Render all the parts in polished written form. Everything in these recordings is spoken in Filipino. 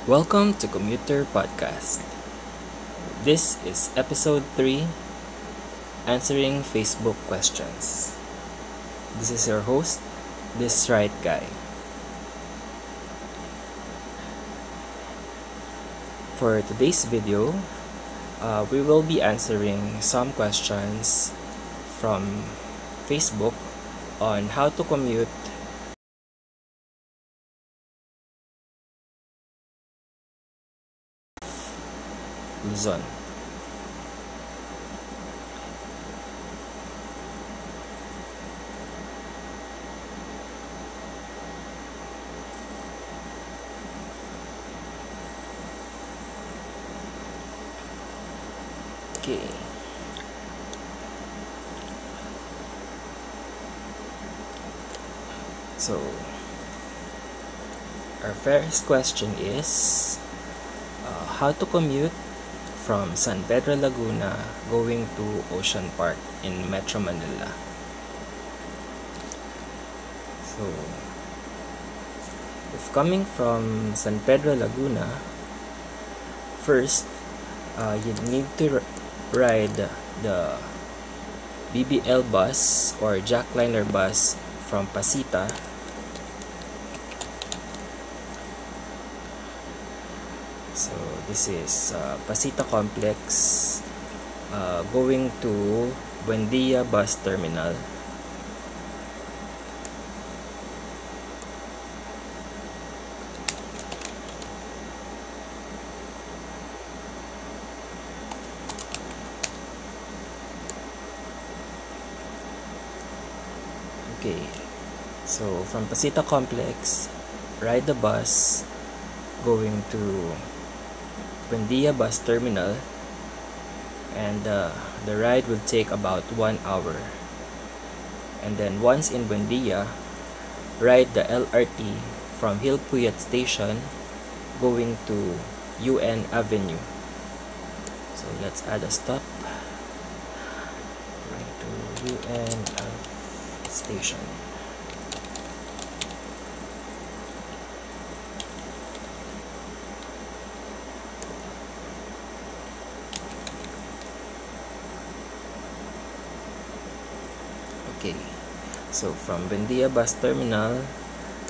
Welcome to Commuter Podcast. This is episode 3, Answering Facebook Questions. This is your host, This Right Guy. For today's video, we will be answering some questions from Facebook on how to commute Luzon. Okay. So, our first question is how to commute from San Pedro Laguna going to Ocean Park in Metro Manila. So, if coming from San Pedro Laguna, first, you need to ride the BBL bus or Jackliner bus from Pasita. So this is Pasita Complex going to Buendia Bus Terminal. Okay, so from Pasita Complex, ride the bus going to Buendia Bus Terminal, and the ride will take about 1 hour. And then once in Buendia, ride the LRT from Hilpuyat Station going to UN Avenue. So let's add a stop. Going to UN Station. Okay, so from Buendia Bus Terminal,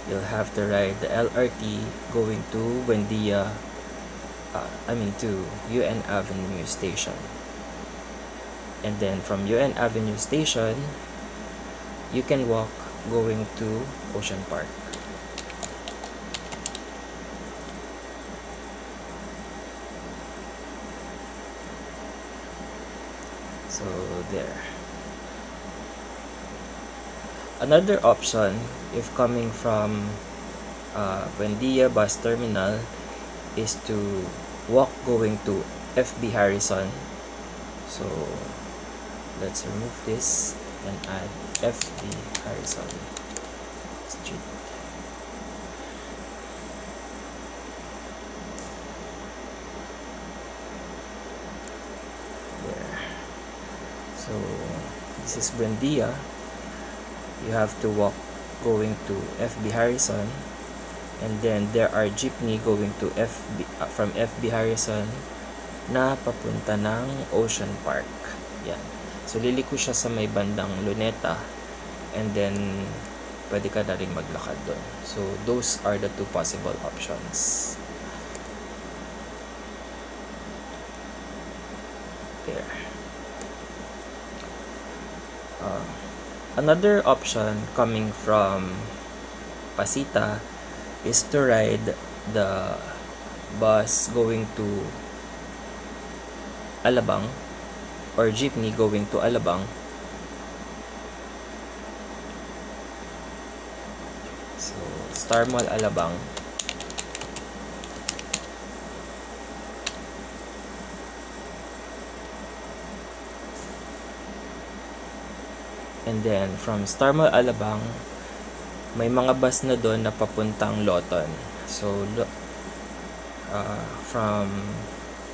you'll have to ride the LRT going to to UN Avenue Station. And then from UN Avenue Station, you can walk going to Ocean Park. So there. Another option, if coming from Buendia Bus Terminal, is to walk going to FB Harrison. So let's remove this and add FB Harrison Street. There. So this is Buendia. You have to walk going to FB Harrison, and then there are jeepney going to from FB Harrison na papunta ng Ocean Park. Yan. So liliko siya sa may bandang Luneta, and then pwede ka na rin maglakad doon. So those are the two possible options. There. Another option coming from Pasita is to ride the bus going to Alabang or jeepney going to Alabang. So, Star Mall Alabang. And then, from Star Mall Alabang, may mga bus na doon na papuntang Loton. So, from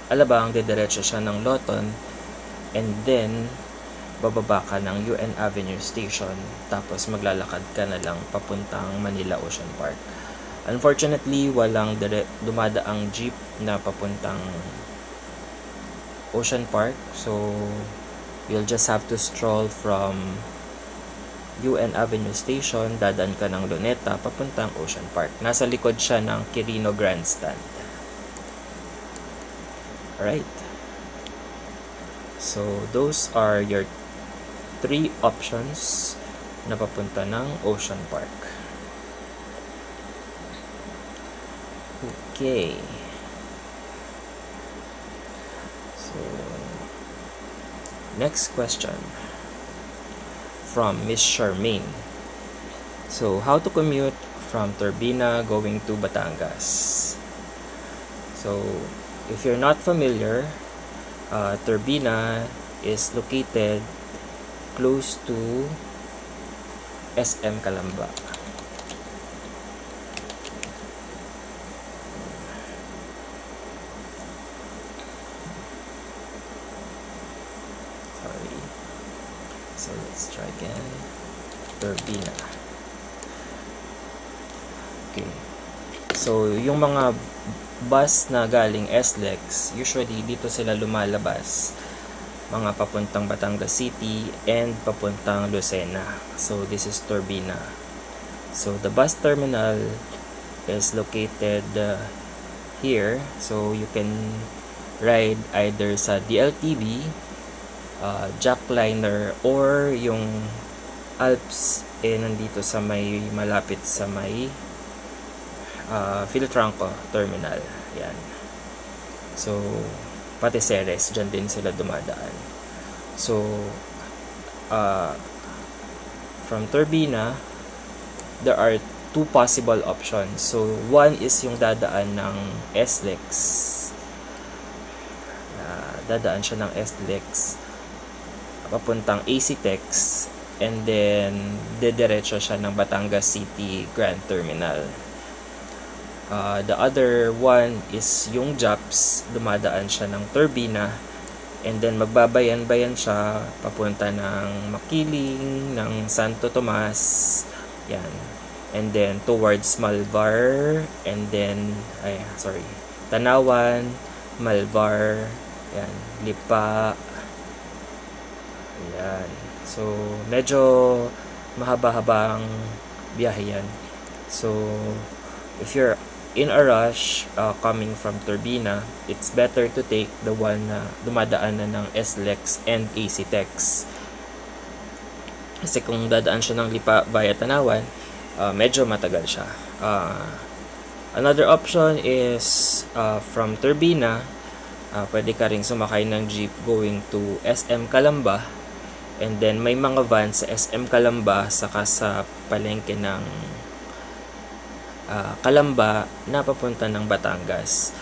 Alabang, didiretso siya ng Loton. And then, bababa ka ng UN Avenue Station. Tapos, maglalakad ka na lang papuntang Manila Ocean Park. Unfortunately, walang dumadaang jeep na papuntang Ocean Park, so you'll just have to stroll from UN Avenue Station, dadaan ka ng Luneta papuntang Ocean Park. Nasa likod siya ng Quirino Grandstand. Alright. So, those are your 3 options na papunta ng Ocean Park. Okay. So, next question from Miss Charmaine. So, how to commute from Turbina going to Batangas? So, if you're not familiar, Turbina is located close to SM Calamba. Sorry. So let's try again. Turbina. Okay. So yung mga bus na galing SLEX, usually dito sila lumalabas, mga papuntang Batangas City and papuntang Lucena. So this is Turbina. So the bus terminal is located here. So you can ride either sa DLTV, Jackliner, or yung Alps nandito sa may malapit sa may Philtranco terminal. Yan. So pati Ceres, dyan din sila dumadaan. So, from Turbina, there are 2 possible options. So, one is yung dadaan ng SLEX. Dadaan siya ng SLEX papuntang ACTEX, and then dediretso siya ng Batangas City Grand Terminal. The other one is yung JAPS, dumadaan siya ng Turbina, and then magbabayan-bayan siya papunta ng Makiling, ng Santo Tomas, yan, and then towards Malvar, and then Tanawan, Malvar, yan, Lipa, yan. So medyo mahaba-habang biyahe yan. So if you're in a rush coming from Turbina, it's better to take the one na dumadaan na ng SLEX and ACTEX. Kasi kung dadaan siya ng Lipa via Tanawan, medyo matagal siya. Another option is from Turbina, pwede ka ring sumakay ng jeep going to SM Calamba, and then may mga van sa SM Calamba saka sa palengke ng Calamba na papunta ng Batangas.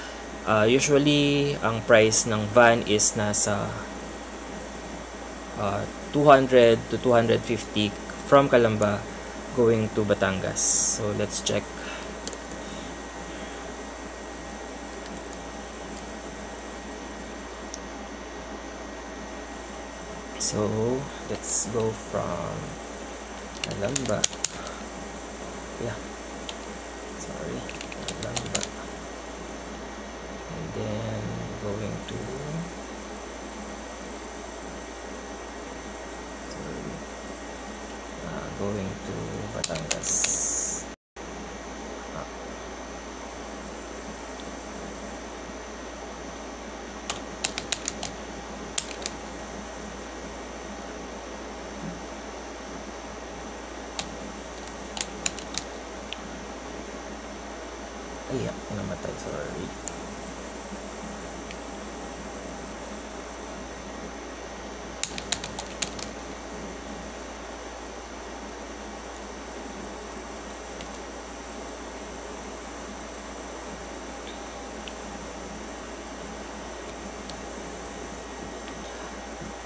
Usually, ang price ng van is nasa 200 to 250 from Calamba going to Batangas. So, let's check. So, let's go from Calamba. Yeah. Sorry, Calamba. And then going to Batangas. Ay, namatay, sorry.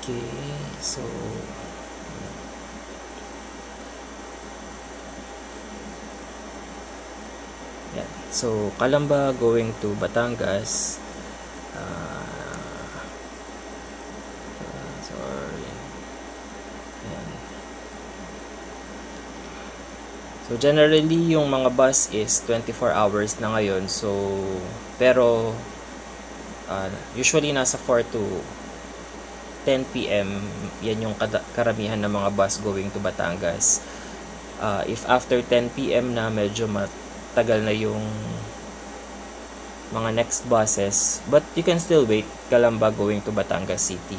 Okay, so yan. So Calamba going to Batangas. Sorry. Yan. So So generally yung mga bus is 24 hours na ngayon. So pero usually nasa 4 to 10 PM yan yung karamihan ng mga bus going to Batangas. If after 10 PM na, medyo matagal na yung mga next buses, but you can still wait. Calamba going to Batangas City,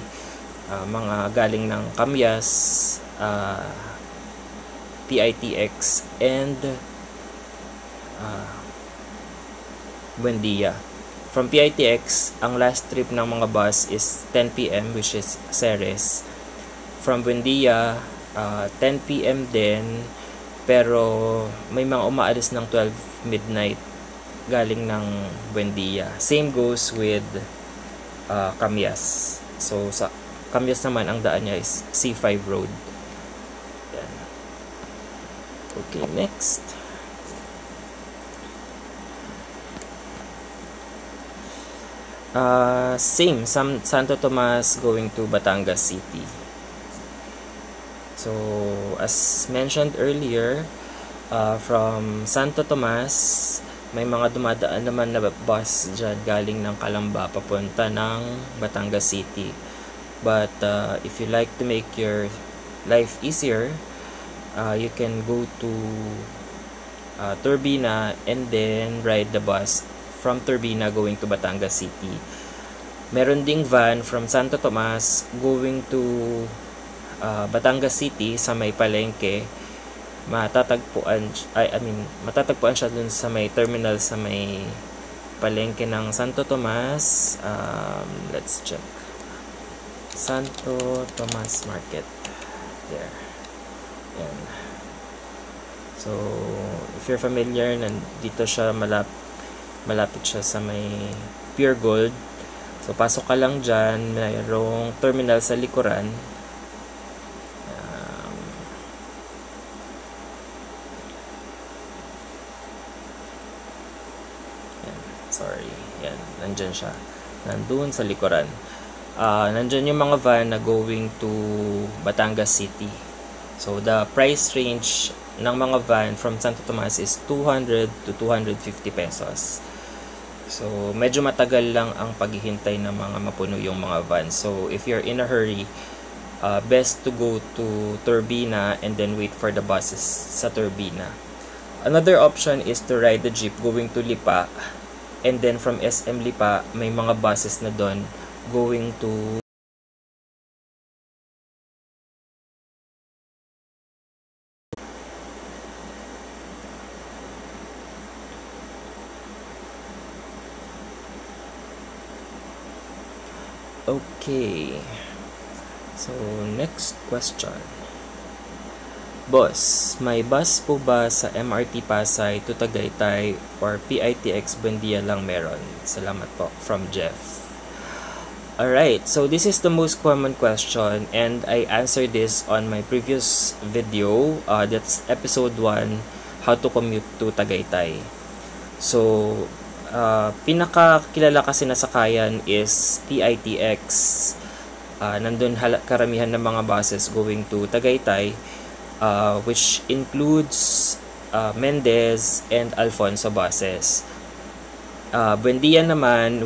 mga galing ng Camyas, PITX, and Buendia. From PITX, ang last trip ng mga bus is 10 PM, which is Ceres. From Buendia, 10 PM din, pero may mga umaalis ng 12 midnight galing ng Buendia. Same goes with Camyas. So sa Camyas naman, ang daan niya is C5 Road. Yan. Okay, next. Same, Santo Tomas going to Batangas City. So as mentioned earlier, from Santo Tomas, may mga dumadaan naman na bus dyan galing ng Calamba papunta ng Batangas City. But if you like to make your life easier, you can go to Turbina and then ride the bus from Turbina going to Batangas City. Meron ding van from Santo Tomas going to Batangas City sa may palengke. Matatagpuan siya dun sa may terminal sa may palengke ng Santo Tomas. Let's check. Santo Tomas Market. There. Yan. So, if you're familiar, nandito siya malapit siya sa may Pure Gold. So, pasok ka lang dyan. Mayroong terminal sa likuran. Sorry. Yan. Nandyan siya. Nandun sa likuran. Nandyan yung mga van na going to Batangas City. So, the price range ng mga van from Santo Tomas is 200 to 250 pesos. So, medyo matagal lang ang paghihintay ng mga mapuno yung mga van. So, if you're in a hurry, best to go to Turbina and then wait for the buses sa Turbina. Another option is to ride the jeep going to Lipa. And then from SM Lipa, may mga buses na doon going to Okay. So, next question. Boss, may bus po ba sa MRT Pasay to Tagaytay or PITX Buendia lang meron? Salamat po. From Jeff. Alright, so this is the most common question and I answered this on my previous video. That's episode 1, how to commute to Tagaytay. So, pinakakilala kasi na sakayan is PITX. Nandun karamihan ng mga buses going to Tagaytay, which includes Mendez and Alfonso buses. Buendia naman,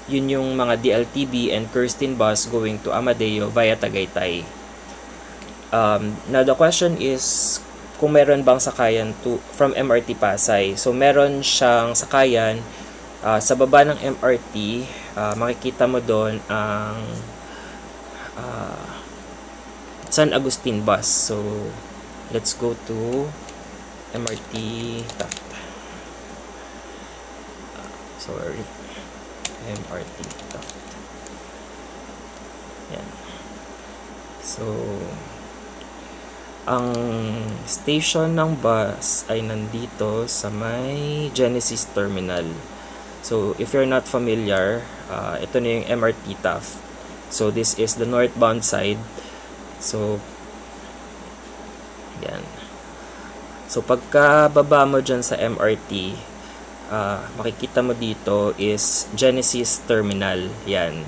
yun yung mga DLTB and Kirsten bus going to Amadeo via Tagaytay. Now the question is, kung meron bang sakayan from MRT Pasay. So meron siyang sakayan sa baba ng MRT. Makikita mo doon ang San Agustin bus. So let's go to MRT Taft. Sorry, MRT Taft. Yan. So ang station ng bus ay nandito sa may Genesis Terminal. So, if you're not familiar, ito na yung MRT Taft. So, this is the northbound side. So, yan. So, pagka baba mo dyan sa MRT, makikita mo dito is Genesis Terminal. Yan.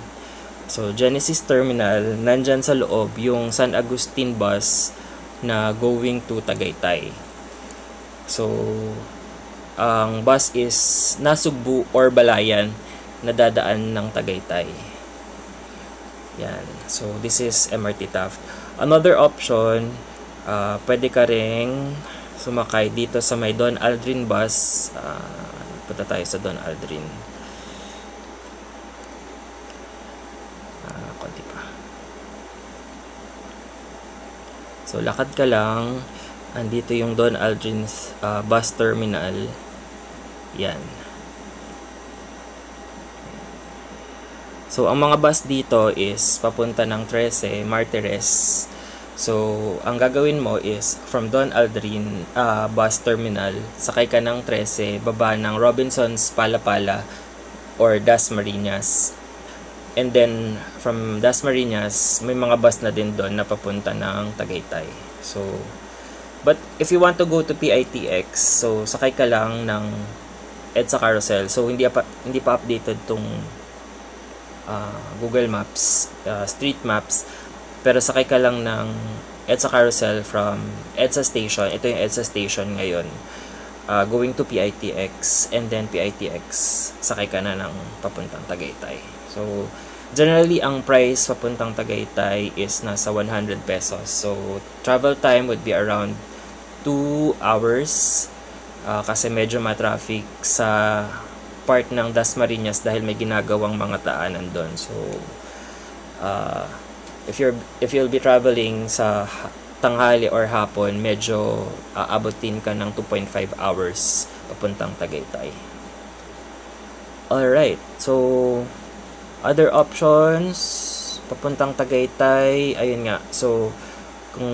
So, Genesis Terminal, nandyan sa loob yung San Agustin bus na going to Tagaytay. So, ang bus is Nasugbu or Balayan na dadaan ng Tagaytay. Yan. So, this is MRT Taft. Another option, pwede ka ring sumakay dito sa may Don Aldrin bus. Punta tayo sa Don Aldrin. Konti pa. So, lakad ka lang. Andito yung Don Aldrin bus terminal. Yan. So, ang mga bus dito is papunta ng 13, Martires. So, ang gagawin mo is from Don Aldrin bus terminal, sakay ka ng 13, baba ng Robinsons, Palapala, or Dasmariñas. And then, from Dasmariñas, may mga bus na din doon na papunta ng Tagaytay. So, but if you want to go to PITX, so sakay ka lang ng EDSA Carousel. So, hindi pa updated tong Google Maps, Street Maps. Pero sakay ka lang ng EDSA Carousel from EDSA Station. Ito yung EDSA Station ngayon. Going to PITX, and then PITX, sakay ka na ng papuntang Tagaytay. So, generally, ang price papuntang Tagaytay is nasa 100 pesos. So, travel time would be around 2 hours. Kasi medyo matraffic sa part ng Dasmariñas dahil may ginagawang mga daanan doon. So, if you'll be traveling sa tanghali or hapon, medyo aabutin ka ng 2.5 hours papuntang Tagaytay. Alright, so other options papuntang Tagaytay, ayun nga. So, kung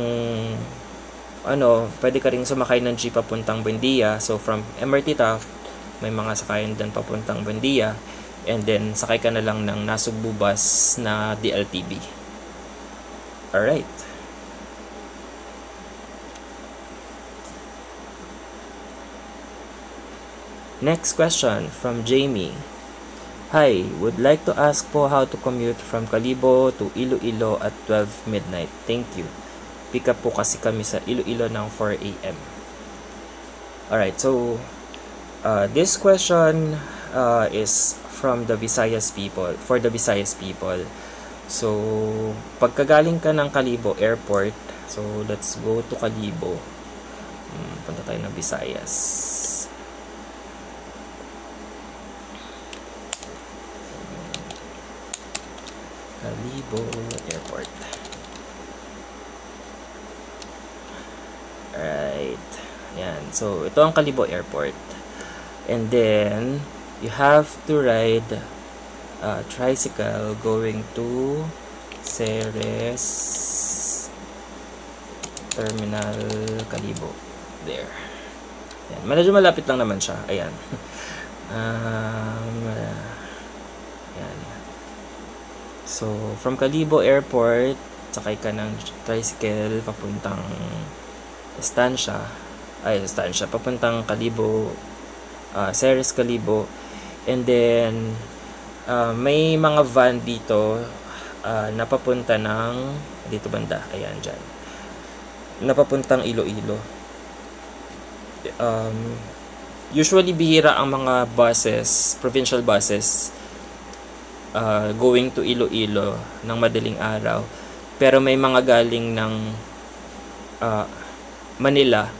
pwede ka ring sumakay ng jeep papuntang Buendia. So, from MRT Taft, may mga sakayan doon papuntang Buendia. And then, sakay ka na lang ng Nasugbu bus na DLTB. Alright. Next question from Jamie. Hi, would like to ask po how to commute from Kalibo to Iloilo at 12 midnight. Thank you. Pick up po kasi kami sa Iloilo ng 4 AM. Alright, so this question is from the Visayas people, for the Visayas people. So, pagkagaling ka ng Kalibo Airport, so let's go to Kalibo. Punta tayo ng Visayas. Kalibo Airport. Alright. Yan. So, ito ang Kalibo Airport. And then, you have to ride tricycle going to Ceres Terminal Kalibo. There. Yan. Medyo malapit lang naman siya. Ayan. Yan. So, from Kalibo Airport, sakay ka ng tricycle papuntang Estancia, papuntang Kalibo, Ceres Kalibo. And then, may mga van dito na papunta ng, dito banda, ayan dyan, napapuntang Iloilo. Usually, bihira ang mga buses, provincial buses, going to Iloilo ng madaling araw. Pero may mga galing ng Manila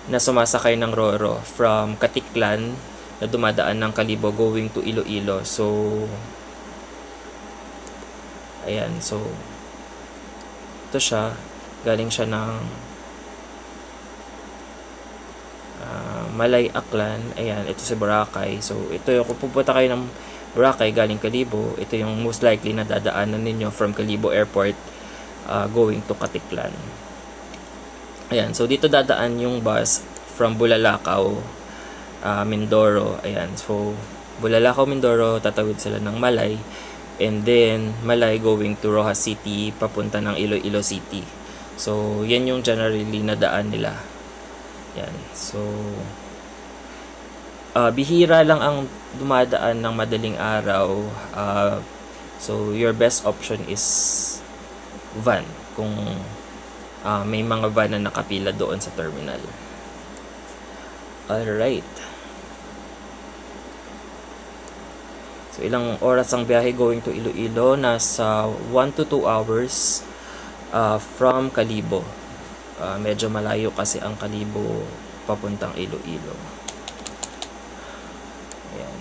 na sumasakay ng Roro from Katiklan na dumadaan ng Kalibo going to Iloilo. So, ayan. So, ito siya. Galing siya ng Malay, Aklan. Ayan, ito si Boracay. So, ito yung kung pupunta kayo ng Boracay galing Kalibo, ito yung most likely na dadaanan ninyo from Kalibo Airport going to Katiklan. Ayan, so dito dadaan yung bus from Bulalakaw, Mindoro. Ayan, so Bulalakaw, Mindoro, tatawid sila ng Malay. And then, Malay going to Rojas City, papunta ng Iloilo City. So, yan yung generally na daan nila. Yan, so bihira lang ang dumadaan ng madaling araw. So, your best option is van kung may mga van na nakapila doon sa terminal. Alright. So, ilang oras ang biyahe going to Iloilo? Nasa 1 to 2 hours from Kalibo. Medyo malayo kasi ang Kalibo papuntang Iloilo. Ayan.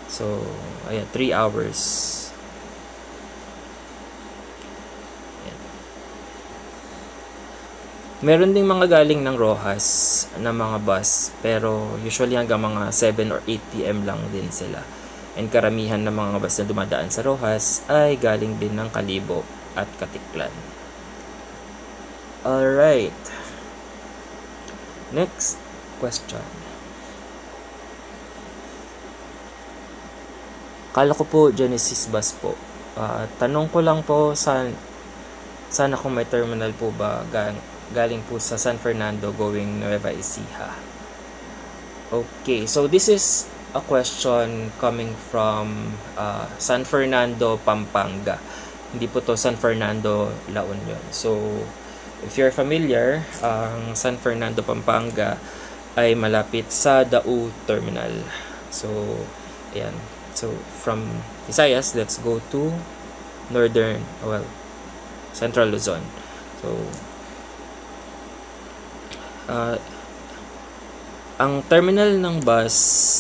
So, ayan, 3 hours. Ayan. Meron ding mga galing ng Rojas na mga bus, pero usually hanggang mga 7 or 8 PM lang din sila. And karamihan ng mga bus na dumadaan sa Rojas ay galing din ng Kalibo at Katiklan. Alright. Next question. Kala ko po Genesis bus po. Tanong ko lang po, sana kung may terminal po ba galing po sa San Fernando going Nueva Ecija. Okay, so this is a question coming from San Fernando, Pampanga. Hindi po to San Fernando, La Union. So, if you're familiar, ang San Fernando, Pampanga ay malapit sa Dau Terminal. So, ayan. So, from Visayas, let's go to Central Luzon. So, ang terminal ng bus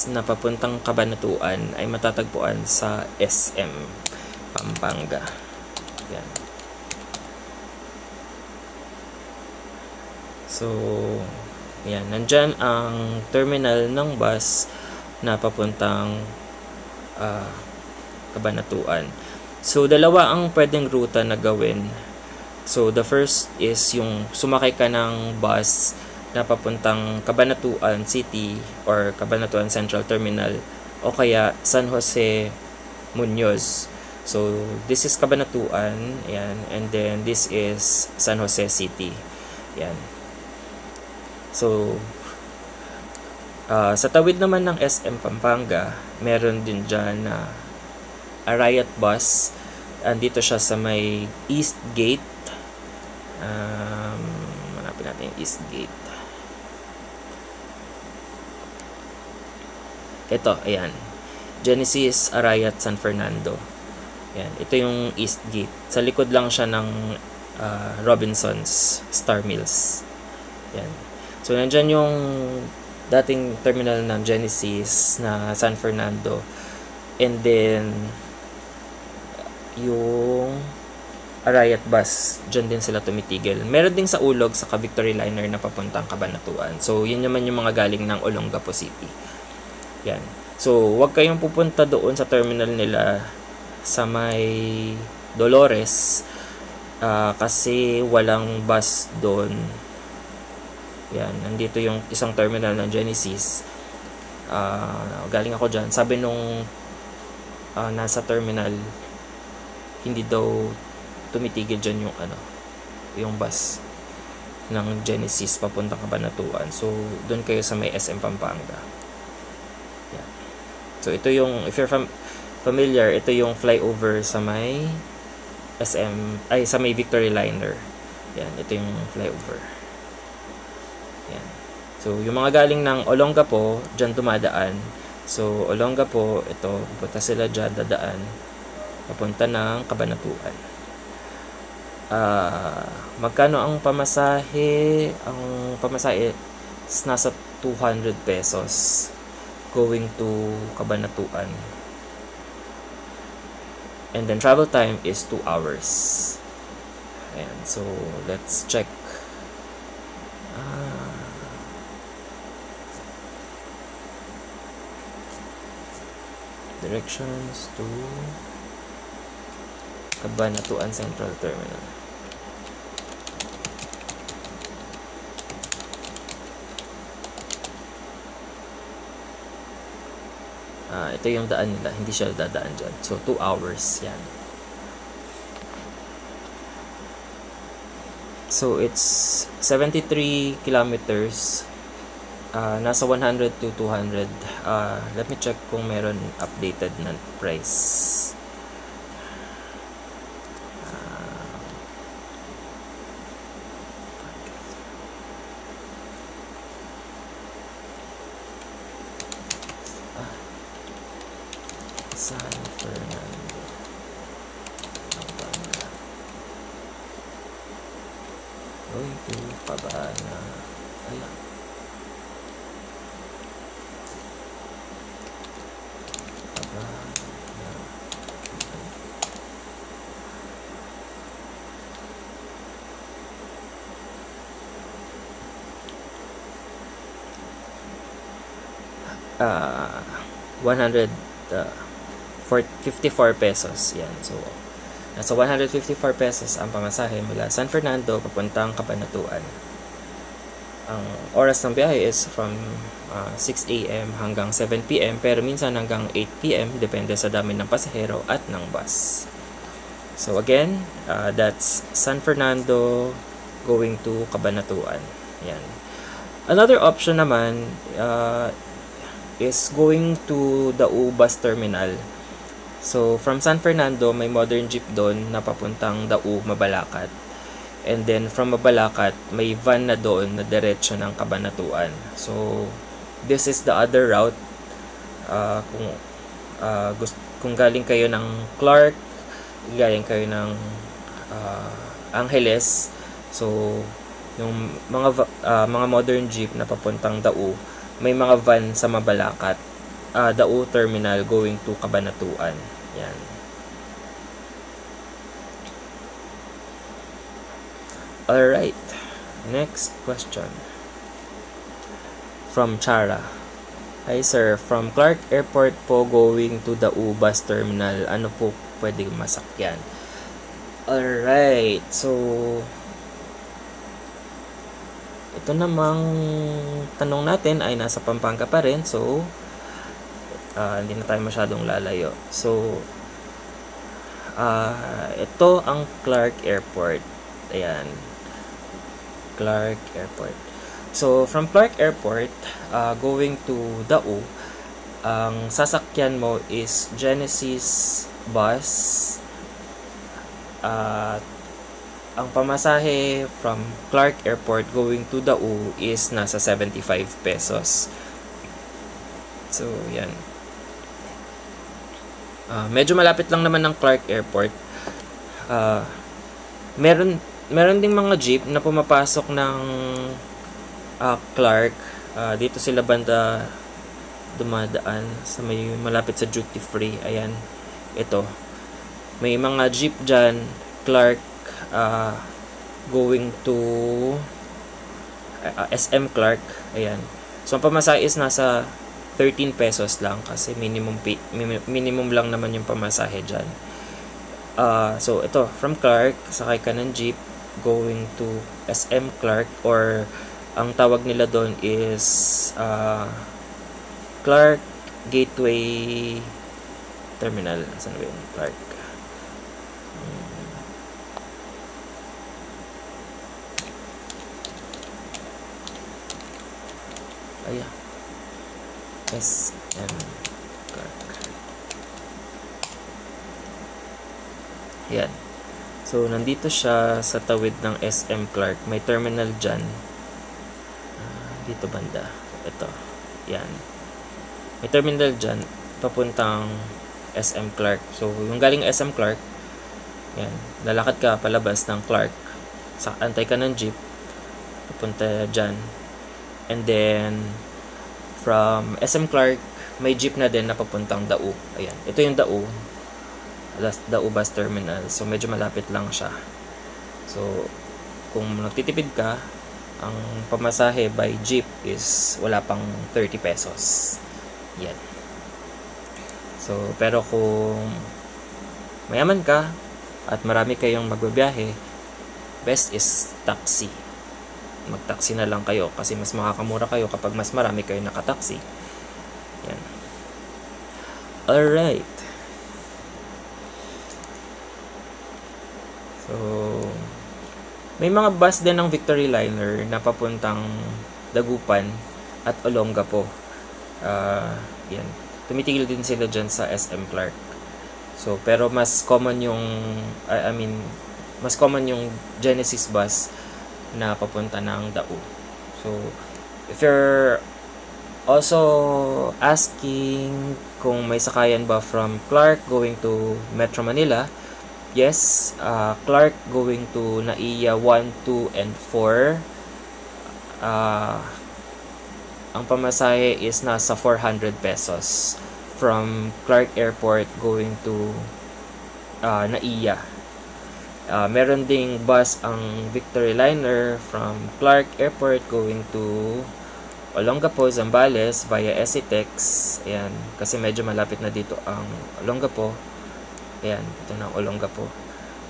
na papuntang Cabanatuan ay matatagpuan sa SM Pampanga. Yan. So, yan. Nandyan ang terminal ng bus na papuntang Cabanatuan. So, dalawa ang pwedeng ruta na gawin. So, the first is yung sumakay ka ng bus na papuntang Cabanatuan City or Cabanatuan Central Terminal o kaya San Jose Muñoz. So, this is Cabanatuan, yan, and then this is San Jose City. Yan. So, sa tawid naman ng SM Pampanga, meron din dyan na Arayat bus. Andito siya sa may East Gate. Hanapin natin yung East Gate. Ito, ayan. Genesis, Arayat, San Fernando. Ayan, ito yung East Gate. Sa likod lang siya ng Robinson's Star Mills. Ayan. So, nandyan yung dating terminal ng Genesis na San Fernando. And then, yung Arayat bus, dyan din sila tumitigil. Meron din sa Ulog, sa Victory Liner na papuntang Cabanatuan. So, yun naman yung mga galing ng Olongapo City. Yan. So, wag kayong pupunta doon sa terminal nila sa may Dolores kasi walang bus doon. Yan. Nandito yung isang terminal ng Genesis. Galing ako dyan. Sabi nung nasa terminal, hindi daw tumitigil dyan yung bus ng Genesis papuntang Cabanatuan. So, doon kayo sa may SM Pampanga. Yan. So, ito yung, if you're familiar, ito yung flyover sa may sa may Victory Liner. Yan, ito yung flyover. Yan. So, yung mga galing ng Olongapo, dyan dumadaan. So, Olongapo, ito, pupunta sila dyan, dadaan. Papunta ng Cabanatuan. Magkano ang pamasahe? Ang pamasahe is nasa 200 pesos going to Cabanatuan. And then travel time is 2 hours. Ayan, so let's check. Directions to Cabanatuan Central Terminal. Ito yung daan nila, hindi siya dadaan dyan. So, 2 hours, yan. So, it's 73 kilometers. Nasa 100 to 200. Let me check kung meron updated na price. San Fernando, Pampanga. Going to Cabana. Ayan. Uh, 54 pesos. Yan. So, nasa 154 pesos ang pamasahe mula San Fernando papuntang Cabanatuan. Ang oras ng biyahe is from 6 a.m. hanggang 7 p.m. pero minsan hanggang 8 p.m. depende sa dami ng pasahero at ng bus. So again, that's San Fernando going to Cabanatuan. Yan. Another option naman is going to Dao Bus Terminal. So from San Fernando, may modern jeep doon na papuntang Dao, Mabalacat. And then from Mabalacat, may van na doon na diretso ng Cabanatuan. So this is the other route. Kung galing kayo ng Clark, galing kayo ng Angeles, so yung mga modern jeep na papuntang Dao, may mga van sa Mabalacat, Dao Terminal going to Cabanatuan. Yan. Alright. Next question. From Chara. Hi sir, from Clark Airport po going to Dao Bus Terminal. Ano po pwede masakyan? Alright. So, ito namang tanong natin ay nasa Pampanga pa rin. So, hindi na tayo masyadong lalayo. So, ito ang Clark Airport. Ayan. Clark Airport. So, from Clark Airport, going to Dao, ang sasakyan mo is Genesis Bus. Ang pamasahe from Clark Airport going to Dao is nasa 75 pesos. So, yan. Medyo malapit lang naman ng Clark Airport. Meron ding mga jeep na pumapasok ng Clark. Dito sila banda dumadaan sa may malapit sa duty free. Ayan. Ito. May mga jeep dyan. Clark going to SM Clark. Ayan. So, ang pamasahe is nasa 13 pesos lang kasi minimum lang naman yung pamasahe dyan. So, ito. From Clark, sakay ka ng jeep going to SM Clark, or ang tawag nila doon is Clark Gateway Terminal. Saan ba yun? Clark. Ayan. SM Clark. Yan. So, nandito siya sa tawid ng SM Clark. May terminal dyan. Dito banda. Ito. Yan. May terminal dyan. Papuntang SM Clark. So, yung galing SM Clark, yan. Lalakad ka palabas ng Clark. Antay ka ng jeep. Papunta dyan. And then, from SM Clark, may jeep na din na papuntang Dao. Ayan. Ito yung Dao. Dao Bus Terminal. So, medyo malapit lang siya. So, kung nagtitipid ka, ang pamasahe by jeep is wala pang 30 pesos. Yan. So, pero kung mayaman ka at marami kayong magbabiyahe, best is taxi. Mag-taxi na lang kayo kasi mas makakamura kayo kapag mas marami kayo nakataxi. Yan. Alright. So, may mga bus din ng Victory Liner na papuntang Dagupan at Olongapo. Yan. Tumitigil din sila dyan sa SM Clark. So, pero mas common yung, mas common yung Genesis bus na papunta ng Dao. So, if you're Also asking kung may sakayan ba from Clark going to Metro Manila. Yes, Clark going to NAIA 1, 2, and 4. Ang pamasahe is nasa 400 pesos from Clark Airport going to NAIA. Meron ding bus ang Victory Liner from Clark Airport going to Olongapo, Zambales via SCTEX. Ayan, kasi medyo malapit na dito ang Olongapo. Ayan, ito na Olongapo.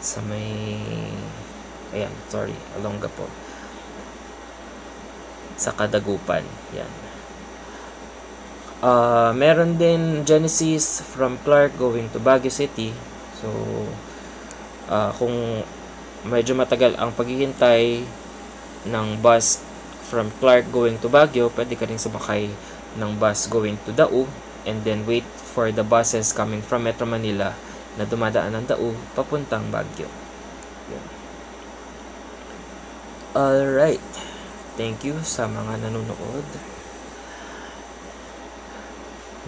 Sa may... Ayan, sorry, Olongapo. Sa Kadagupan. Ayan. Meron din Genesis from Clark going to Baguio City. So, kung medyo matagal ang paghihintay ng bus from Clark going to Baguio, pwede ka rin sumakay ng bus going to Dao and then wait for the buses coming from Metro Manila na dumadaan ng Dao papuntang Baguio. Yeah. Alright. Thank you sa mga nanonood.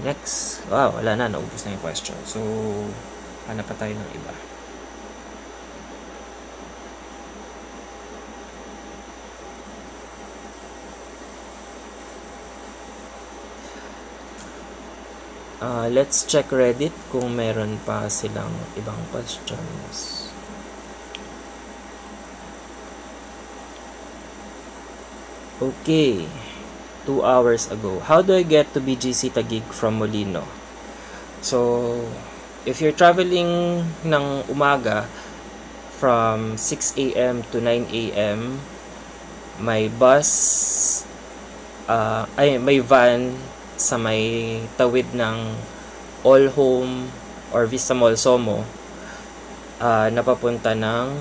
Next. Wow, wala na. Naubos na yung question. So, hanap pa tayo ng iba. Let's check Reddit kung meron pa silang ibang questions. Okay. 2 hours ago. How do I get to BGC Taguig from Molino? So, if you're traveling ng umaga from 6 a.m. to 9 a.m., may bus, may van sa may tawid ng All Home or Vista Mall Somo na papunta ng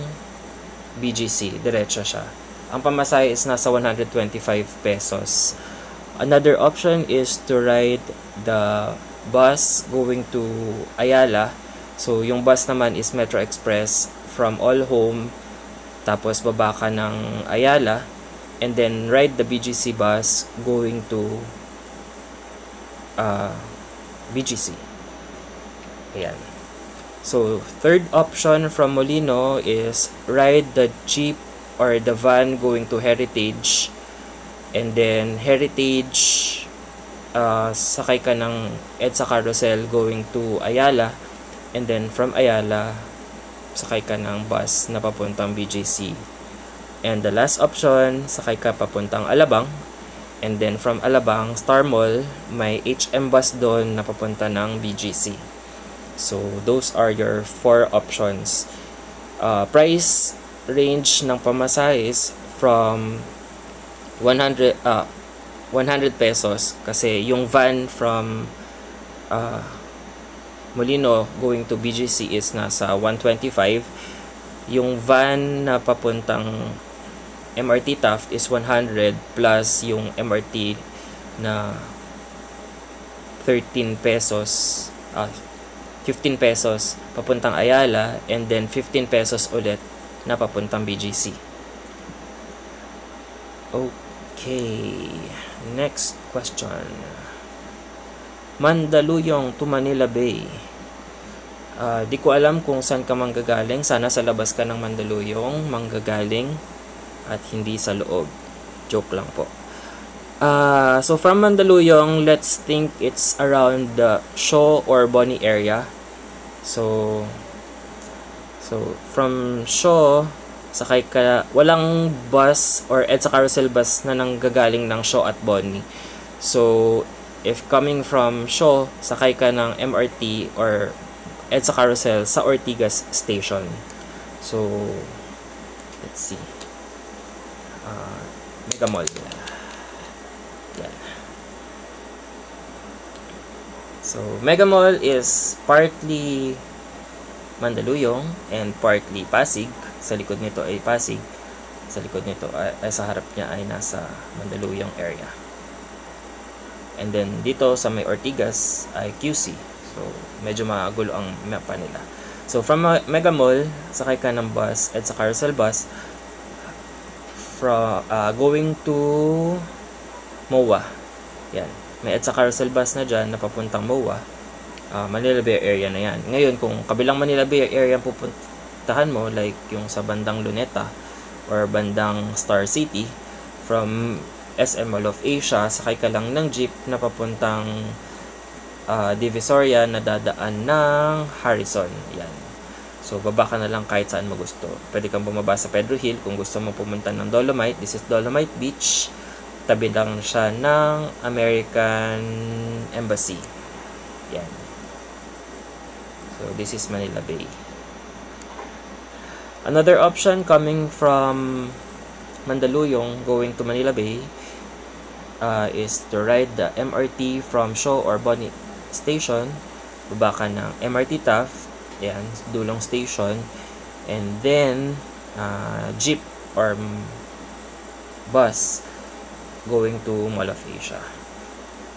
BGC. Diretso siya. Ang pamasahe is nasa 125 pesos. Another option is to ride the bus going to Ayala. So, yung bus naman is Metro Express from All Home. Tapos, baba ka ng Ayala. And then, ride the BGC bus going to BGC. Ayan. So, third option from Molino is ride the jeep or the van going to Heritage. And then, Heritage, sakay ka ng EDSA Carousel going to Ayala. And then, from Ayala, sakay ka ng bus na papuntang BGC. And the last option, sakay ka papuntang Alabang. And then, from Alabang, Star Mall, may HM bus doon na papunta ng BGC. So, those are your 4 options. Price range ng pamasahes from 100 pesos kasi yung van from Molino going to BGC is nasa 125. Yung van na papuntang MRT Taft is 100 plus yung MRT na 13 pesos 15 pesos papuntang Ayala and then 15 pesos ulit na papuntang BGC. Okay, next question. Mandaluyong to Manila Bay. Di ko alam kung saan ka manggagaling. Sana sa labas ka ng Mandaluyong manggagaling at hindi sa loob. Joke lang po. So from Mandaluyong, let's think it's around the Shaw or Boni area. So from Shaw, sakay ka, walang bus or EDSA Carousel bus na nanggagaling ng Shaw at Boni. So, if coming from Shaw, sakay ka ng MRT or EDSA Carousel sa Ortigas Station. So, let's see. Mega Mall. Yan. So, Mega Mall is partly Mandaluyong and partly Pasig. Sa likod nito ay Pasig. Sa likod nito ay sa harap niya ay nasa Mandaluyong area. And then dito sa may Ortigas ay QC. So medyo magulo ang mapa nila. So from Mega Mall, sakay ka ng bus at sa carousel bus from going to MOA. Yan. may EDSA carousel bus na dyan na papuntang MOA. Manila Bay area na yan. Ngayon, kung kabilang Manila Bay area ang pupuntahan mo, like yung sa bandang Luneta or bandang Star City, from SM Mall of Asia, sakay ka lang ng jeep na papuntang Divisoria na dadaan ng Harrison. Yan. So, baba ka na lang kahit saan mo gusto. Pwede kang bumaba sa Pedro Hill kung gusto mo pumunta ng Dolomite. This is Dolomite Beach. Tabi lang siya ng American Embassy. Yan. So, this is Manila Bay. Another option coming from Mandaluyong going to Manila Bay is to ride the MRT from Shaw or Bonnie Station. Baba ka ng MRT Taft. Yan, Dulong Station. And then, jeep or bus going to Mall of Asia.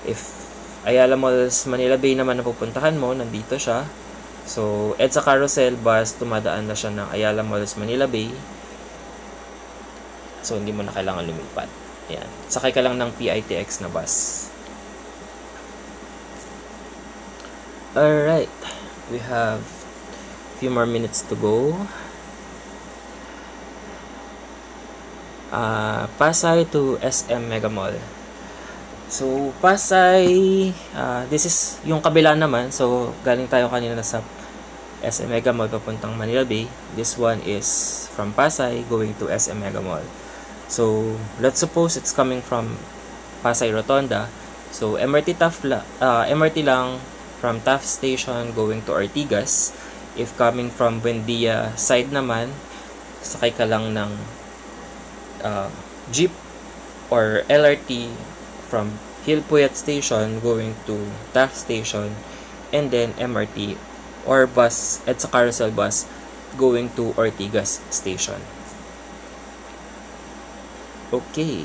If Ayala Malls Manila Bay naman na pupuntahan mo, nandito siya. So, EDSA Carousel bus, tumadaan na siya ng Ayala Malls Manila Bay. So, hindi mo na kailangan lumipat. Yan. Sakay ka lang ng PITX na bus. Alright. We have a few more minutes to go. Pasay to SM Mega Mall. So, Pasay, this is yung kabila naman. So, galing tayo kanina sa SM Mega Mall papuntang Manila Bay. This one is from Pasay going to SM Mega Mall. So, let's suppose it's coming from Pasay Rotonda. So, MRT lang from Taft Station going to Ortigas. If coming from Buendia side naman, sakay ka lang ng jeep or LRT from Hilpuyat Station going to Taft Station, and then MRT or bus, EDSA Carousel bus going to Ortigas Station. Okay,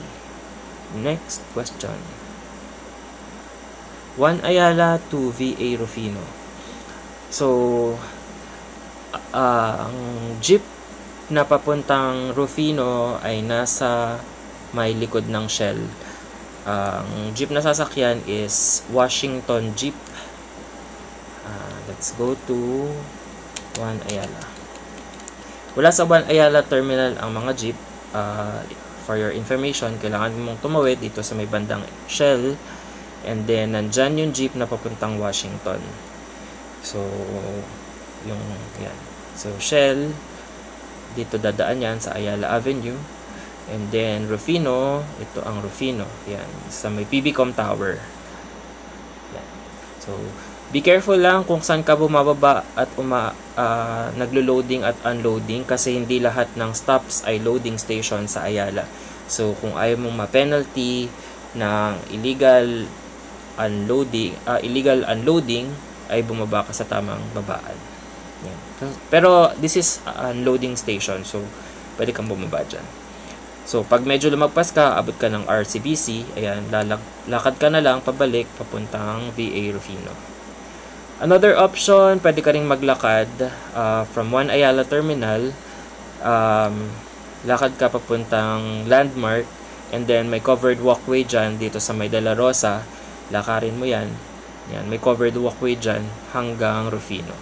next question. Juan Ayala to VA Rufino. So, ang jeep na papuntang Rufino ay nasa may likod ng Shell. Ang jeep na sasakyan is Washington Jeep. Let's go to Juan Ayala. Wala sa Juan Ayala Terminal ang mga jeep. For your information, kailangan mong tumawid dito sa may bandang Shell. And then, nandyan yung jeep na papuntang Washington. So, yung, yan. So, Shell, dito dadaan yan sa Ayala Avenue. And then, Rufino, ito ang Rufino. Yan, sa may PBCom Tower. Yan. So, be careful lang kung saan ka bumababa at naglo-loading at unloading kasi hindi lahat ng stops ay loading station sa Ayala. So, kung ayaw mong ma-penalty ng illegal unloading ay bumaba ka sa tamang babaan. Yan. Pero this is unloading station, so pwede kang bumaba dyan. So pag medyo lumagpas ka, abot ka ng RCBC, ayan, lakad ka na lang pabalik papuntang VA Rufino. Another option, pwede ka ring maglakad from Juan Ayala Terminal, lakad ka papuntang Landmark, and then may covered walkway dyan dito sa may De La Rosa. Lakarin mo yan. Yan, may covered walkway dyan hanggang Rufino.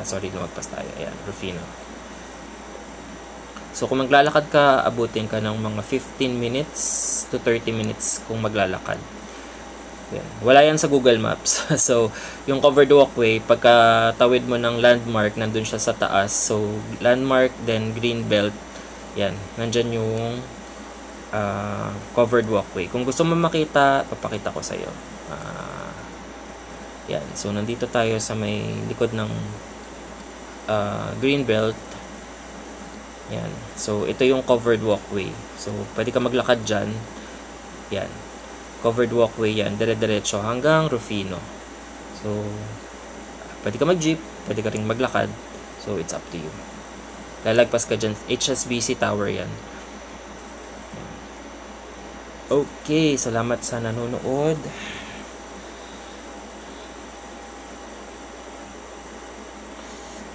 Sorry, lumagpas tayo. Ayan, Rufino. So, kung maglalakad ka, abutin ka ng mga 15 minutes to 30 minutes kung maglalakad. Yan. Wala yan sa Google Maps. So, yung covered walkway, pagka tawid mo ng Landmark, nandun siya sa taas. So, Landmark, then Greenbelt. Yan, nandyan yung covered walkway. Kung gusto mo makita, papakita ko sa iyo. Yan. So, nandito tayo sa may likod ng Greenbelt. Yan. So, ito yung covered walkway. So, pwede ka maglakad dyan. Yan. Covered walkway yan. Dire-diretso hanggang Rufino. So, pwede ka mag-jeep. Pwede ka rin maglakad. So, it's up to you. Lalagpas ka dyan. HSBC Tower yan. Okay, salamat sa nanonood.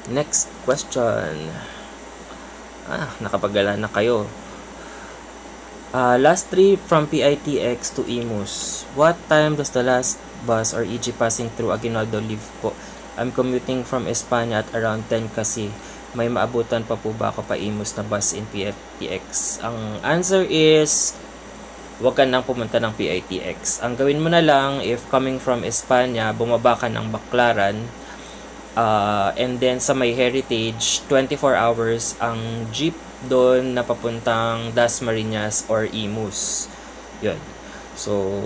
Next question. Nakapagala na kayo. Last trip from PITX to Imus. What time does the last bus or EG passing through Aguinaldo leave po? I'm commuting from Espanya at around 10 kasi. May maabutan pa po ba ako pa Imus na bus in PITX? Ang answer is, wag ka nang pumunta ng PITX. Ang gawin mo na lang, if coming from Espanya, bumaba ka ng Baclaran, and then sa may Heritage, 24 hours ang jeep doon na papuntang Dasmariñas or Imus. Yun. So,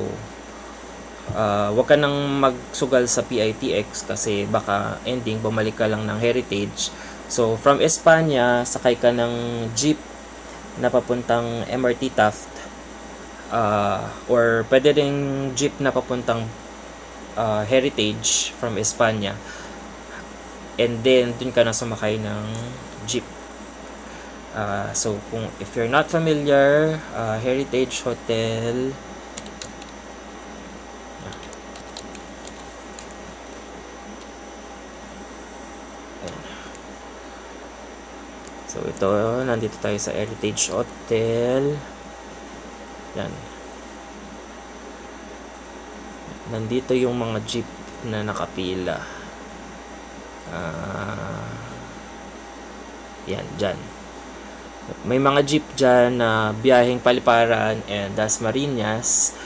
wag ka nang magsugal sa PITX kasi baka ending bumalik ka lang ng Heritage. So, from Espanya, sakay ka ng jeep na papuntang MRT Taft, or pwede ring jeep na papuntang Heritage from Espanya, and then dun ka na sumakay ng jeep. So if you're not familiar, Heritage Hotel, so ito, nandito tayo sa Heritage Hotel. Yan. Nandito yung mga jeep na nakapila. Yan, dyan. May mga jeep dyan na biyaheng Paliparan and Dasmariñas.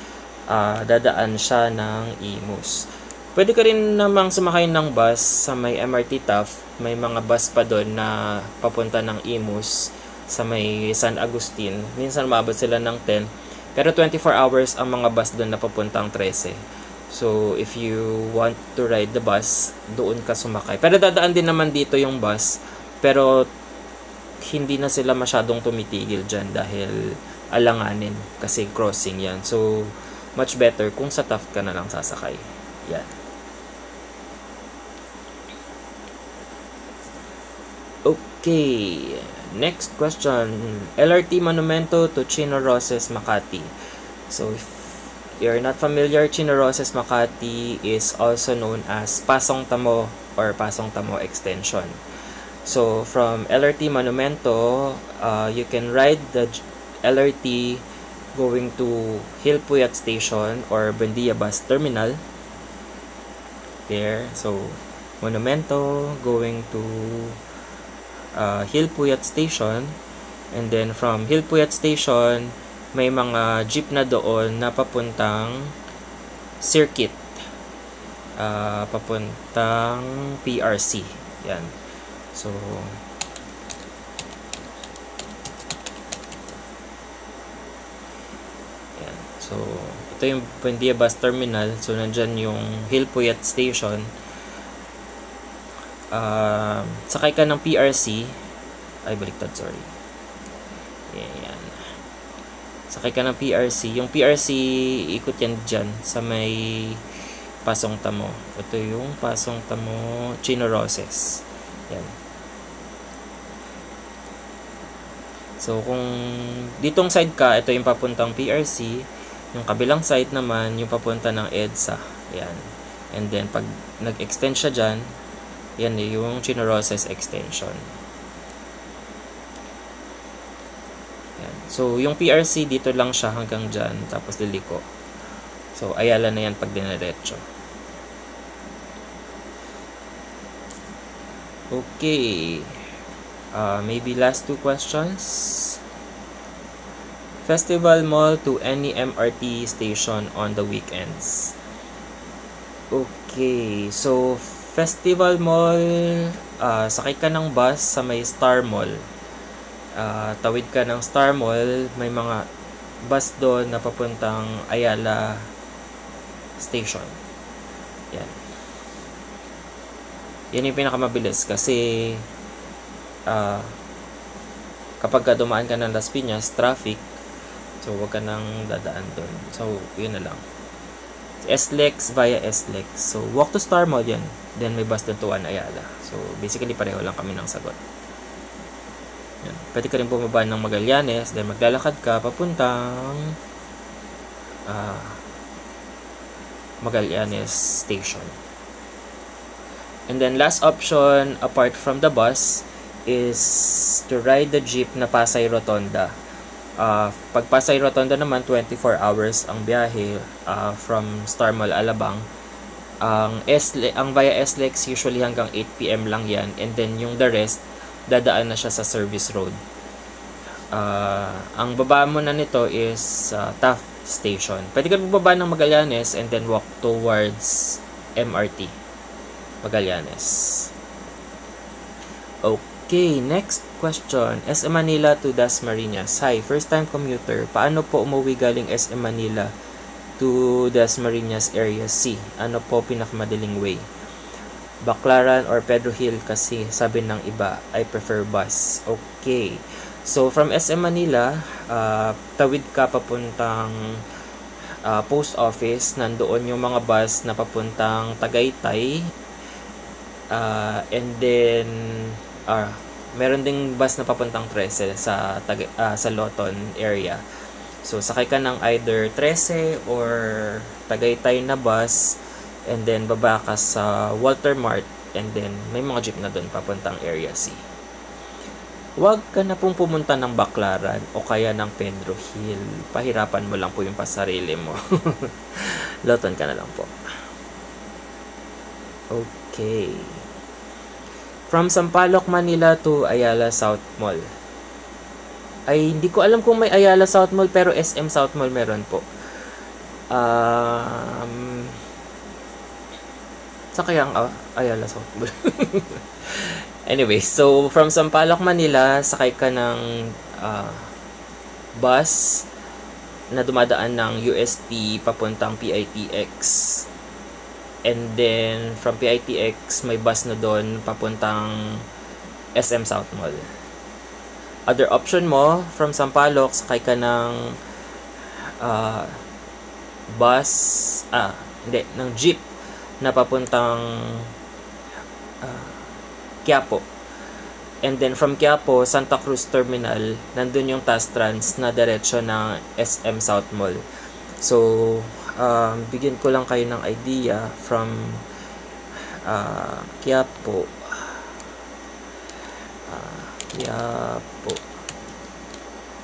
Dadaan siya ng Imus. Pwede ka rin namang sumakay ng bus sa may MRT Taft. May mga bus pa doon na papunta ng Imus sa may San Agustin. Minsan maabot sila ng 10. Pero 24 hours ang mga bus doon na papuntang 13. So, if you want to ride the bus, doon ka sumakay. Pero dadaan din naman dito yung bus. Pero hindi na sila masyadong tumitigil dyan dahil alanganin. Kasi crossing yan. So, much better kung sa Taft ka na lang sasakay. Yan. Okay. Next question. LRT Monumento to Chino Roces, Makati. So, if you're not familiar, Chino Roces, Makati is also known as Pasong Tamo or Pasong Tamo Extension. So, from LRT Monumento, you can ride the LRT going to Hilpuyat Station or Buendia Bus Terminal. There. So, Monumento going to Hilpuyat Station, and then from Hilpuyat Station may mga jeep na doon na papuntang circuit, papuntang PRC. Yan. So, yan. So, ito yung Buendia Bus Terminal. So, nandyan yung Hilpuyat Station. Sakay ka ng PRC. Ay, baliktad, sorry. Yan. Sakay ka ng PRC. Yung PRC, ikot yan dyan sa may Pasong Tamo. Ito yung Pasong Tamo, Chino Roces. Yan. So, kung ditong side ka, ito yung papuntang PRC. Yung kabilang side naman, yung papunta ng EDSA. Yan. And then, pag nag-extend siya dyan, yan yung Chino Roces extension. Yan. So, yung PRC, dito lang siya hanggang dyan, tapos liliko. So, Ayala na yan pag dinaretso. Okay. Maybe last two questions. Festival Mall to any MRT station on the weekends. Okay. So, Festival Mall, sakay ka ng bus sa may Star Mall. Tawid ka ng Star Mall, may mga bus doon na papuntang Ayala Station. Yan. Yan yung pinakamabilis kasi kapag dumaan ka ng Las Piñas, traffic, so wag ka nang dadaan doon. So, yun na lang. SLEX via SLEX. So, walk to Star Mall yan. Then, may bus doon to Ayala. So, basically, pareho lang kami ng sagot. Yan. Pwede ka rin bumaba ng Magallanes. Then, maglalakad ka papuntang Magallanes Station. And then, last option, apart from the bus, is to ride the jeep na Pasay Rotonda. Pag Pasay Rotonda naman, 24 hours ang biyahe from Star Mall, Alabang. Ang via SLEX usually hanggang 8 PM lang yan, and then yung the rest dadaan na siya sa service road. Ang baba mo na nito is Taft Station. Pwede ka bumaba ng Magallanes and then walk towards MRT Magallanes. Okay, next question. SM Manila to Dasmariñas. Hi, first time commuter. Paano po umuwi galing SM Manila to Dasmariñas Area C? Ano po pinakamadaling way? Baclaran or Pedro Hill kasi sabi ng iba, I prefer bus. Okay. So, from SM Manila, tawid ka papuntang post office. Nandoon yung mga bus na papuntang Tagaytay. And then, meron ding bus na papuntang 13 sa Loton area. So, sakay ka ng either 13 or Tagaytay na bus, and then baba ka sa Walter Mart, and then may mga jeep na doon papuntang Area C. Huwag ka na pong pumunta ng Baclaran o kaya ng Pedro Hill. Pahirapan mo lang po yung pasarili mo. Loton ka na lang po. Okay. From Sampaloc, Manila to Ayala South Mall. Ay, hindi ko alam kung may Ayala South Mall, pero SM South Mall meron po. Sa kaya ang Ayala South Mall? Anyway, so from Sampaloc, Manila, sakay ka ng bus na dumadaan ng UST papuntang PITX. And then, from PITX, may bus na doon papuntang SM South Mall. Other option mo, from Sampaloc, sakay ka ng ng jeep na papuntang Quiapo. And then, from Quiapo, Santa Cruz Terminal, nandun yung Tastrans na diretsyo ng SM South Mall. So, bigyan ko lang kayo ng idea from Quiapo,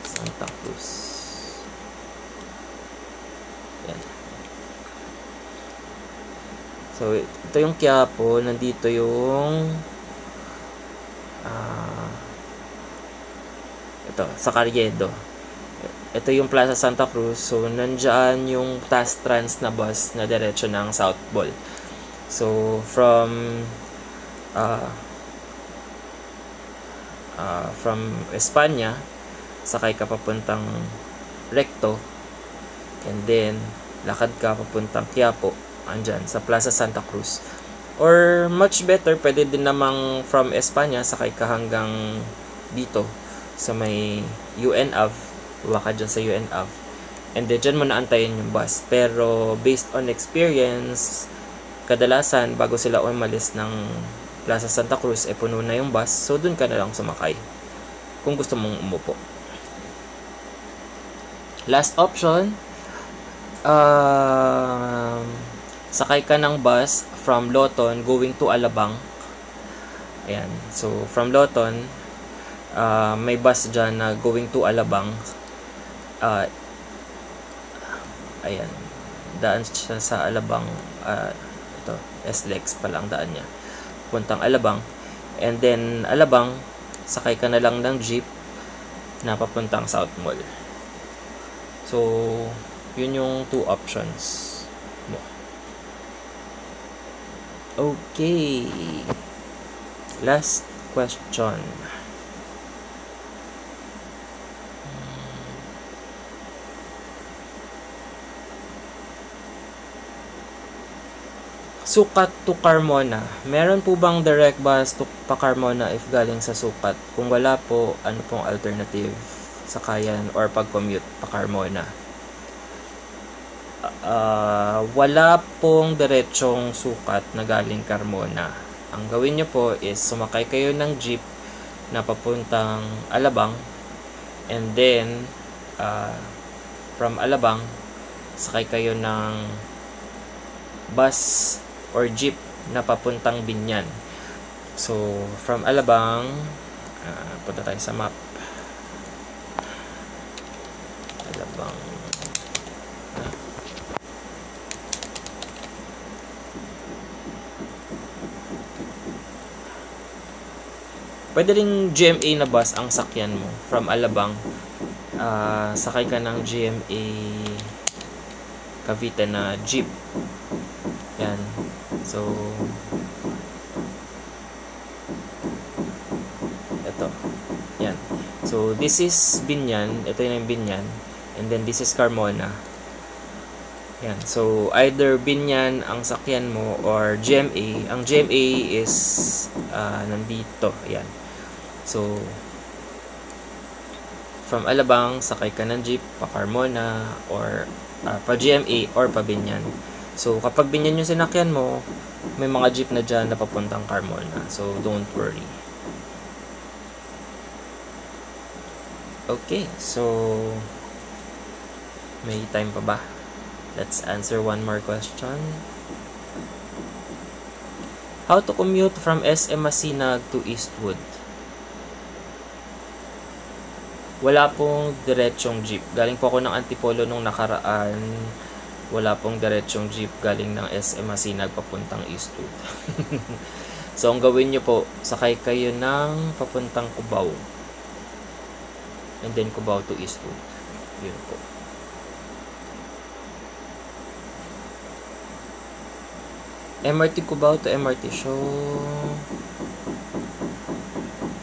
Santa Cruz. Yan. So, ito yung Quiapo. Nandito yung ito, sa Carriedo. Ito yung Plaza Santa Cruz. So, nandyan yung Tastrans na bus na diretso ng South Mall. So, from Espanya, sakay ka papuntang Recto, and then lakad ka papuntang Quiapo, andyan sa Plaza Santa Cruz. Or much better, pwede din namang from Espanya, sakay ka hanggang dito sa may UNAV, waka dyan sa UNAV, and then dyan mo naantayin yung bus. Pero based on experience, kadalasan bago sila umalis ng Plaza Santa Cruz, puno na yung bus, so dun ka na lang sumakay kung gusto mong umupo. Last option, sakay ka ng bus from Loton going to Alabang. Ayan, so from Loton, may bus dyan na going to Alabang. Ayan, daan siya sa Alabang. Ito, SLEX pala ang daan niya, puntang Alabang. And then Alabang, sakay ka na lang ng jeep na papuntang South Mall. So, yun yung two options mo. Okay, last question. Sukat to Carmona. Meron po bang direct bus to Carmona if galing sa Sukat? Kung wala po, ano pong alternative? Sakayan or pag-commute pa Carmona? Wala pong diretsong Sukat na galing Carmona. Ang gawin nyo po is sumakay kayo ng jeep na papuntang Alabang, and then from Alabang, sakay kayo ng bus or jeep na papuntang Binyan. So, from Alabang, punta tayo sa map. Alabang. Pwede ring GMA na bus ang sakyan mo from Alabang. Sakay ka ng GMA Cavite na jeep. Yan. So, ito. Yan. So, this is Binyan. Ito yung Binyan. And then, this is Carmona. Yan. So, either Binyan ang sakyan mo or GMA. Ang GMA is nandito. Yan. So, from Alabang, sakay ka ng jeep pa Carmona or pa GMA or pa Binyan. So, kapag Binyan yung sinakyan mo, may mga jeep na dyan na papuntang Carmona. So, don't worry. Okay, so may time pa ba? Let's answer one more question. How to commute from SM Masinag to Eastwood? Wala pong diretsong jeep. Galing po ako ng Antipolo nung nakaraan. Wala pong diretsong jeep galing ng SM Masinag papuntang Eastwood. So, ang gawin nyo po, sakay kayo ng papuntang Cubao. And then Cubao to Eastwood. Yun po. MRT Cubao to MRT show.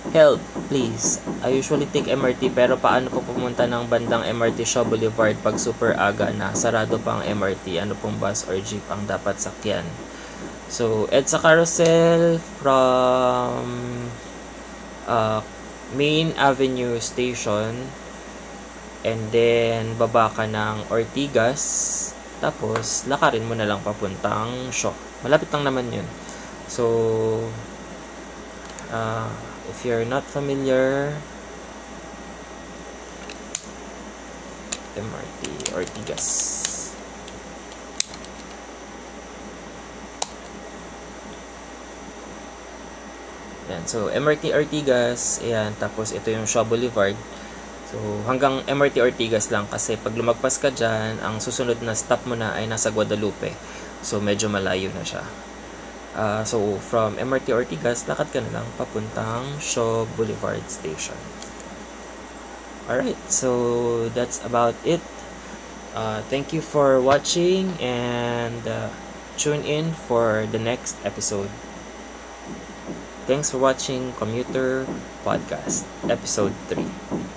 Help, please. I usually take MRT pero paano po pumunta ng bandang MRT Shaw Boulevard pag super aga na? Sarado pa ang MRT. Ano pong bus or jeep ang dapat sakyan? So, EDSA Carousel from Main Avenue Station, and then baba ka ng Ortigas, tapos lakarin mo na lang papuntang Shaw. Malapit lang naman yun. So, if you're not familiar, MRT Ortigas. Yan. So, MRT Ortigas, ayan, tapos ito yung Shaw Boulevard. So, hanggang MRT Ortigas lang kasi pag lumagpas ka dyan, ang susunod na stop mo na ay nasa Guadalupe. So, medyo malayo na siya. So, from MRT Ortigas, lakad ka na lang papuntang Shaw Boulevard Station. Alright, so that's about it. Thank you for watching and tune in for the next episode. Thanks for watching Commuter Podcast, Episode 3.